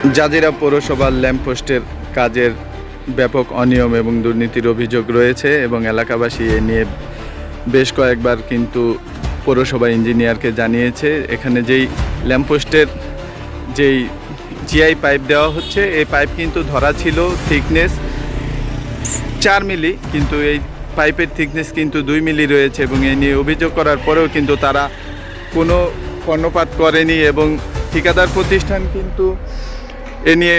Jazeera পৌরসভার ল্যাম্পপোস্টের কাজের ব্যাপক অনিয়ম এবং দুর্নীতির অভিযোগ রয়েছে এবং এলাকাবাসী এ নিয়ে বেশ কয়েকবার কিন্তু পৌরসভা ইঞ্জিনিয়ারকে জানিয়েছে। এখানে যেই ল্যাম্পপোস্টের যেই জিআই পাইপ দেওয়া হচ্ছে, এই পাইপ কিন্তু ধরা ছিল থিকনেস 4 মিলি, কিন্তু এই পাইপের থিকনেস কিন্তু 2 মিলি রয়েছে এবং এ নিয়ে অভিযোগ করার পরেও কিন্তু তারা কোনো কর্ণপাত করেনি এবং ঠিকাদার প্রতিষ্ঠান কিন্তু এ নিয়ে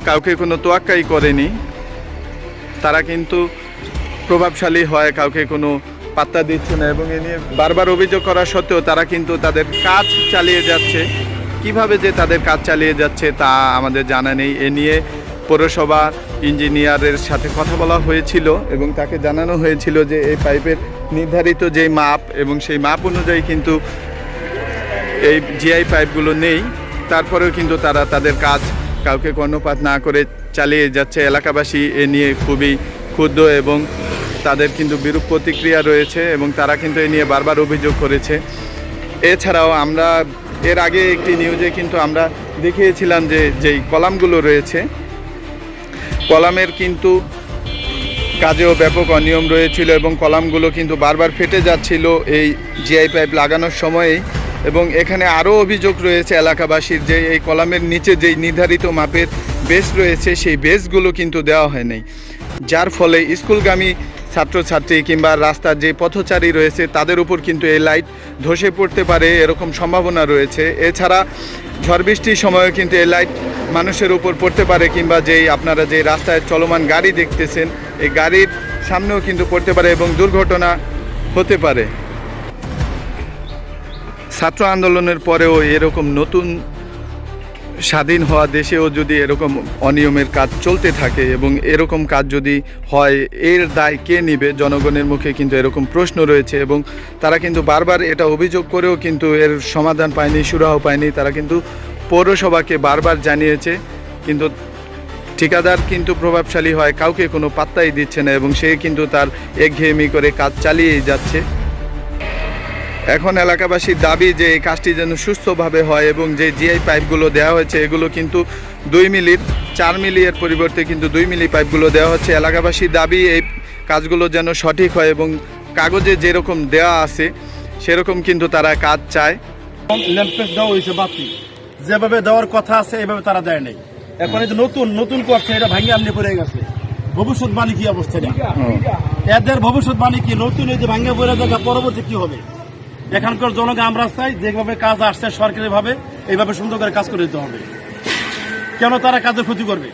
কাউকে কোনো তোয়াক্কাই করেনি। তারা কিন্তু প্রভাবশালী হয়, কাউকে কোনো পাত্তা দিচ্ছে না এবং এ নিয়ে বারবার অভিযোগ করা সত্ত্বেও তারা কিন্তু তাদের কাজ চালিয়ে যাচ্ছে। কিভাবে যে তাদের কাজ চালিয়ে যাচ্ছে তা আমাদের জানা নেই। এ নিয়ে পৌরসভা ইঞ্জিনিয়ারের সাথে কথা বলা হয়েছিল এবং তাকে জানানো হয়েছিল যে এই পাইপের নির্ধারিত যেই মাপ এবং সেই মাপ অনুযায়ী কিন্তু এই জিআই পাইপগুলো নেই। তারপরেও কিন্তু তারা তাদের কাজ কাউকে কর্ণপাত না করে চালিয়ে যাচ্ছে। এলাকাবাসী এ নিয়ে খুবই ক্ষুব্ধ এবং তাদের কিন্তু বিরূপ প্রতিক্রিয়া রয়েছে এবং তারা কিন্তু এ নিয়ে বারবার অভিযোগ করেছে। এছাড়াও আমরা এর আগে একটি নিউজে কিন্তু আমরা দেখিয়েছিলাম যে যেই কলামগুলো রয়েছে, কলামের কিন্তু কাজেও ব্যাপক অনিয়ম রয়েছিল এবং কলামগুলো কিন্তু বারবার ফেটে যাচ্ছিল এই জিআই পাইপ লাগানোর সময়েই। এবং এখানে আরও অভিযোগ রয়েছে এলাকাবাসীর যে এই কলামের নিচে যেই নির্ধারিত মাপের বেস রয়েছে সেই বেসগুলো কিন্তু দেওয়া হয়নি, যার ফলে স্কুলগামী ছাত্রছাত্রী কিংবা রাস্তার যে পথচারী রয়েছে তাদের উপর কিন্তু এই লাইট ধসে পড়তে পারে, এরকম সম্ভাবনা রয়েছে। এছাড়া ঝড় বৃষ্টির সময়ও কিন্তু এই লাইট মানুষের উপর পড়তে পারে কিংবা যেই আপনারা যে রাস্তায় চলমান গাড়ি দেখতেছেন এই গাড়ির সামনেও কিন্তু পড়তে পারে এবং দুর্ঘটনা হতে পারে। ছাত্র আন্দোলনের পরেও এরকম নতুন স্বাধীন হওয়া দেশেও যদি এরকম অনিয়মের কাজ চলতে থাকে এবং এরকম কাজ যদি হয়, এর দায় কে নেবে? জনগণের মুখে কিন্তু এরকম প্রশ্ন রয়েছে এবং তারা কিন্তু বারবার এটা অভিযোগ করেও কিন্তু এর সমাধান পায়নি, সুরাহ পায়নি। তারা কিন্তু পৌরসভাকে বারবার জানিয়েছে, কিন্তু ঠিকাদার কিন্তু প্রভাবশালী হয়, কাউকে কোনো পাত্তাই দিচ্ছে না এবং সে কিন্তু তার একঘেয়েমি করে কাজ চালিয়েই যাচ্ছে। এখন এলাকাবাসীর দাবি যে এই কাজটি যেন সুস্থভাবে হয় এবং যে জিআই পাইপগুলো দেওয়া হয়েছে এগুলো কিন্তু 2 মিলির 4 মিলি এর পরিবর্তে কিন্তু 2 মিলি পাইপগুলো দেওয়া হচ্ছে। এলাকাবাসীর দাবি এই কাজগুলো যেন সঠিক হয় এবং কাগজে যেরকম দেওয়া আছে সেরকম কিন্তু তারা কাজ চায়। ল্যাম্পপোস্ট দেওয়া হয়েছে বাতি যেভাবে দেওয়ার কথা আছে এভাবে তারা দেয় নাই। এখন এই যে নতুন করছে এটা ভাঙে আমনি পড়ে গেছে। ভবিষ্যৎবাণী কি অবস্থা? এদের ভবিষ্যৎবাণী কি? নতুন এই যে ভাঙে পড়ে জায়গা পরবর্তী কি হবে? এখানকার জনগণ আমরা চাই যেভাবে কাজ আসছে সরকারি ভাবে এইভাবে সুন্দর করে কাজ করে দিতে হবে। কেন তারা কাজের ক্ষতি করবে?